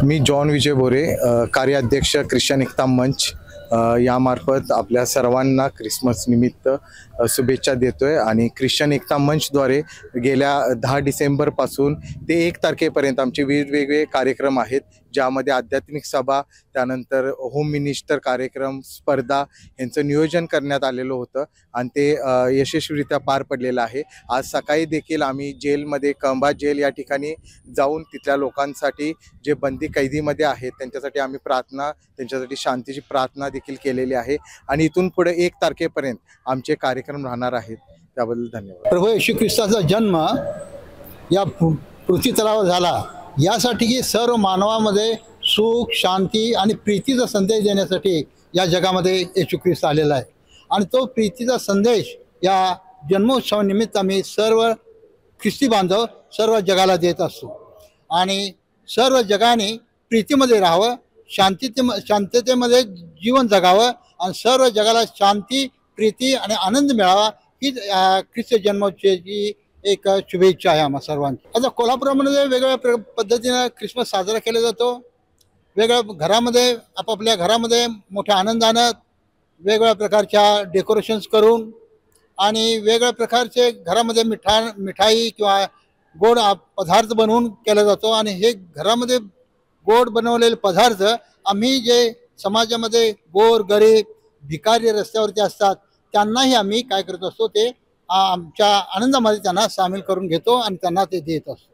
मी John विजय बोरे, कार्याध्यक्ष Christian एकता मंच यामार्फत आपल्या सर्वांना ख्रिसमस निमित्त शुभेच्छा देतोय। आणि ख्रिश्चन एकता मंचद्वारे गेल्या 10 डिसेंबरपासून ते 1 तारखेपर्यंत आमचे वेगवेगळे कार्यक्रम आहेत, ज्यामध्ये आध्यात्मिक सभा, त्यानंतर होम मिनिस्टर कार्यक्रम, स्पर्धा यांचं नियोजन करण्यात आलेलं होतं आणि ते यशस्वीरित्या पार पडलेलं आहे। आज सकाळी देखील आम्ही जेलमध्ये, कंबा जेल या ठिकाणी जाऊन तिथल्या लोकांसाठी, जे बंदी कैदीमध्ये आहेत, त्यांच्यासाठी आम्ही प्रार्थना, त्यांच्यासाठी शांतीची प्रार्थना देखील केलेली आहे। आणि इथून पुढे 1 तारखेपर्यंत आमचे कार्यक्रम राहणार आहेत। त्याबद्दल धन्यवाद। प्रभू येशू ख्रिस्ताचा जन्म या पृथ्वीतलावर झाला यासाठी की सर्व मानवामध्ये सुख, शांती आणि प्रीतीचा संदेश देण्यासाठी या जगामध्ये येशू ख्रिस्त आलेला आहे। आणि तो प्रीतीचा संदेश या जन्मोत्सवानिमित्त आम्ही सर्व ख्रिस्ती बांधव सर्व जगाला देत असतो। आणि सर्व जगाने प्रीतीमध्ये राहावं, शांततेमध्ये जीवन जगावं आणि सर्व जगाला शांती, प्रीती आणि आनंद मिळावा ही ख्रिस्त जन्मोत्सवाची एक शुभेच्छा आहे आम्हा सर्वांची। आता कोल्हापुरामध्ये वेगवेगळ्या पद्धतीने ख्रिसमस साजरा केला जातो। वेगवेगळ्या घरामध्ये, आपापल्या घरामध्ये मोठ्या आनंदानं वेगवेगळ्या प्रकारच्या डेकोरेशन्स करून आणि वेगवेगळ्या प्रकारचे घरामध्ये मिठाई किंवा गोड पदार्थ बनवून केला जातो। आणि हे घरामध्ये गोड बनवलेले पदार्थ आम्ही जे समाजामध्ये गोर गरीब भिकारी रस्त्यावरती असतात त्यांनाही आम्ही काय करत असतो, ते आमच्या आनंदामध्ये त्यांना सामील करून घेतो आणि त्यांना ते देत असतो।